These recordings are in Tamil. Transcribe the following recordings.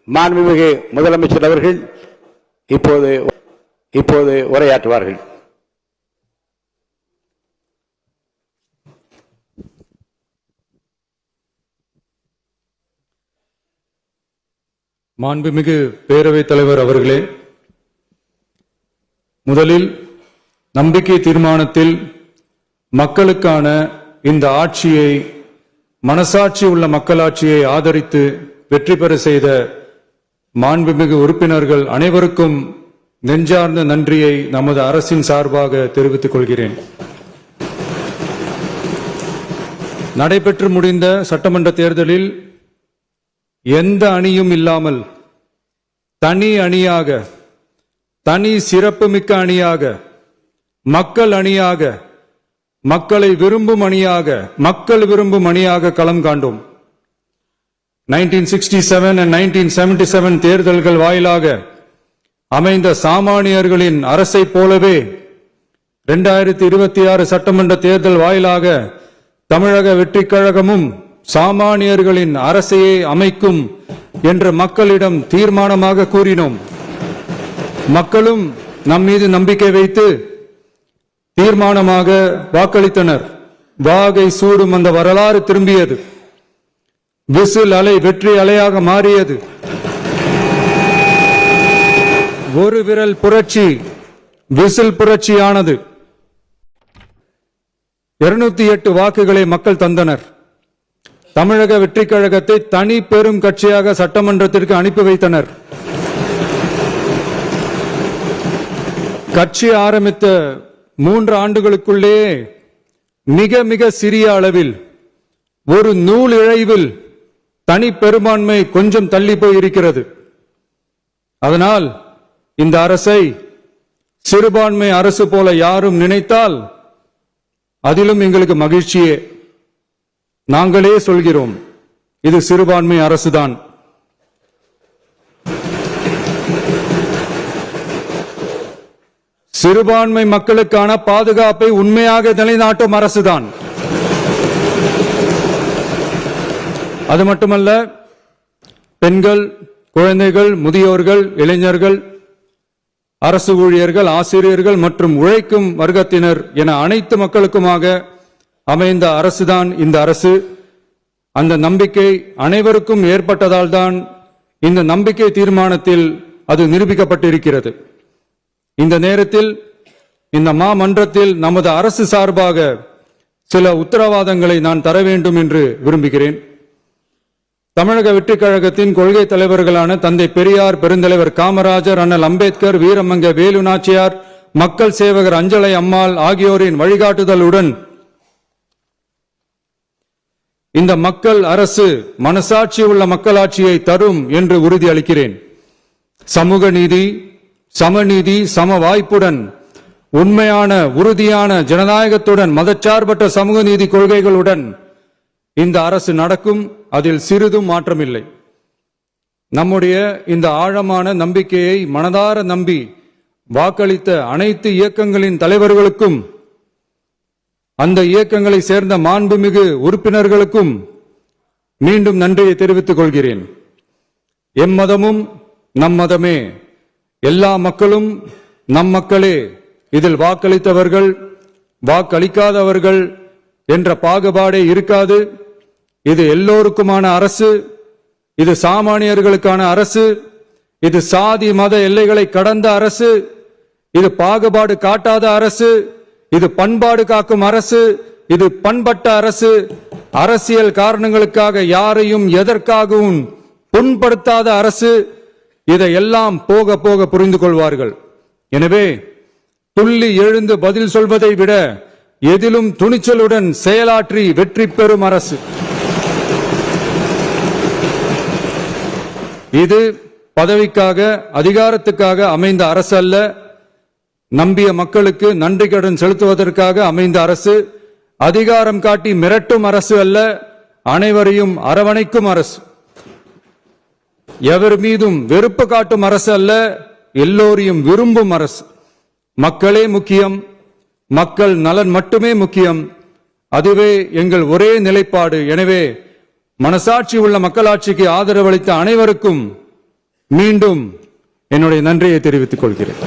மாண்புமிகு முதலமைச்சர் அவர்கள் இப்போது உரையாற்றுவார்கள். மாண்புமிகு பேரவைத் தலைவர் அவர்களே, முதலில் நம்பிக்கை தீர்மானத்தில் மக்களுக்கான இந்த ஆட்சியை, மனசாட்சி உள்ள மக்களாட்சியை ஆதரித்து வெற்றி பெற செய்த மாண்புமிகு உறுப்பினர்கள் அனைவருக்கும் நெஞ்சார்ந்த நன்றியை நமது அரசின் சார்பாக தெரிவித்துக் கொள்கிறேன். நடைபெற்று முடிந்த சட்டமன்ற தேர்தலில் எந்த அணியும் இல்லாமல் தனி அணியாக, தனி சிறப்புமிக்க அணியாக, மக்கள் அணியாக, மக்களை விரும்பும் அணியாக, மக்கள் விரும்பும் அணியாக களம் காண்டோம். 1967 and 1977 தேர்தல்கள் வாயிலாக அமைந்த சாமானியர்களின் அரசை போலவே 2026 சட்டமன்ற தேர்தல் வாயிலாக தமிழக வெற்றிக் கழகமும் சாமானியர்களின் அரசையே அமைக்கும் என்று மக்களிடம் தீர்மானமாக கூறினோம். மக்களும் நம் மீது நம்பிக்கை வைத்து தீர்மானமாக வாக்களித்தனர். வாகை சூடும் அந்த வரலாறு திரும்பியது. விசில் அலை வெற்றி அலையாக மாறியது. ஒரு விரல் புரட்சி விசில் புரட்சியானது. 208 வாக்குகளை மக்கள் தந்தனர். தமிழக வெற்றிக் கழகத்தை தனி பெரும் கட்சியாக சட்டமன்றத்திற்கு அனுப்பி வைத்தனர். கட்சி ஆரம்பித்த 3 ஆண்டுகளுக்குள்ளே மிக மிக சிறிய அளவில், ஒரு நூல் இழைவில் தனி பெரும்பான்மை கொஞ்சம் தள்ளி போயிருக்கிறது. அதனால் இந்த அரசை சிறுபான்மை அரசு போல யாரும் நினைத்தால் அதிலும் எங்களுக்கு மகிழ்ச்சியே. நாங்களே சொல்கிறோம், இது சிறுபான்மை அரசுதான். சிறுபான்மை மக்களுக்கான பாதுகாப்பை உண்மையாக நிலைநாட்டும் அரசுதான். அது மட்டுமல்ல, பெண்கள், குழந்தைகள், முதியோர்கள், இளைஞர்கள், அரசு ஊழியர்கள், ஆசிரியர்கள் மற்றும் உழைக்கும் வர்க்கத்தினர் என அனைத்து மக்களுக்குமாக அமைந்த அரசுதான் இந்த அரசு. அந்த நம்பிக்கை அனைவருக்கும் ஏற்பட்டதால் தான் இந்த நம்பிக்கை தீர்மானத்தில் அது நிரூபிக்கப்பட்டிருக்கிறது. இந்த நேரத்தில் இந்த மாமன்றத்தில் நமது அரசு சார்பாக சில உத்தரவாதங்களை நான் தர வேண்டும் என்று விரும்புகிறேன். தமிழக வெற்றிக் கழகத்தின் கொள்கை தலைவர்களான தந்தை பெரியார், பெருந்தலைவர் காமராஜர், அண்ணல் அம்பேத்கர், வீரமங்க வேலு நாச்சியார், மக்கள் சேவகர் அஞ்சலை அம்மாள் ஆகியோரின் வழிகாட்டுதலுடன் இந்த மக்கள் அரசு மனசாட்சி உள்ள மக்களாட்சியை தரும் என்று உறுதி அளிக்கிறேன். சமூக நீதி, சமநீதி, சம வாய்ப்புடன், உண்மையான உறுதியான ஜனநாயகத்துடன், மதச்சார்பற்ற சமூக நீதி கொள்கைகளுடன் இந்த அரசு நடக்கும். அதில் சிறிதும் மாற்றமில்லை. நம்முடைய இந்த ஆழமான நம்பிக்கையை மனதார நம்பி வாக்களித்த அனைத்து இயக்கங்களின் தலைவர்களுக்கும், அந்த இயக்கங்களை சேர்ந்த மாண்புமிகு உறுப்பினர்களுக்கும் மீண்டும் நன்றியை தெரிவித்துக் கொள்கிறேன். எம்மதமும் நம் மதமே, எல்லா மக்களும் நம் மக்களே, இதில் வாக்களித்தவர்கள் வாக்களிக்காதவர்கள் என்ற பாகுபாடே இருக்காது. இது எல்லோருக்குமான அரசு. இது சாமானியர்களுக்கான அரசு. இது சாதி மத எல்லைகளை கடந்த அரசு. இது பாகுபாடு காட்டாத அரசு. இது பண்பாடு காக்கும் அரசு. இது பண்பட்ட அரசு. அரசியல் காரணங்களுக்காக யாரையும் எதற்காகவும் புண்படுத்தாத அரசு. இதையெல்லாம் போக போக புரிந்து கொள்வார்கள். எனவே துள்ளி எழுந்து பதில் சொல்வதை விட எதிலும் துணிச்சலுடன் செயலாற்றி வெற்றி பெறும் அரசு இது. பதவிக்காக, அதிகாரத்துக்காக அமைந்த அரசு அல்ல. நம்பிய மக்களுக்கு நன்றி கடன் செலுத்துவதற்காக அமைந்த அரசு. அதிகாரம் காட்டி மிரட்டும் அரசு அல்ல, அனைவரையும் அரவணைக்கும் அரசு. எவர் மீதும் வெறுப்பு காட்டும் அரசு அல்ல, எல்லோரையும் விரும்பும் அரசு. மக்களே முக்கியம், மக்கள் நலன் மட்டுமே முக்கியம். அதுவே எங்கள் ஒரே நிலைப்பாடு. எனவே மனசாட்சி உள்ள மக்களாட்சிக்கு ஆதரவளித்த அனைவருக்கும் மீண்டும் என்னுடைய நன்றியை தெரிவித்துக் கொள்கிறேன்.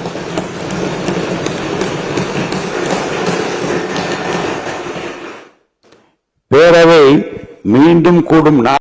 பேரவை மீண்டும் கூடும்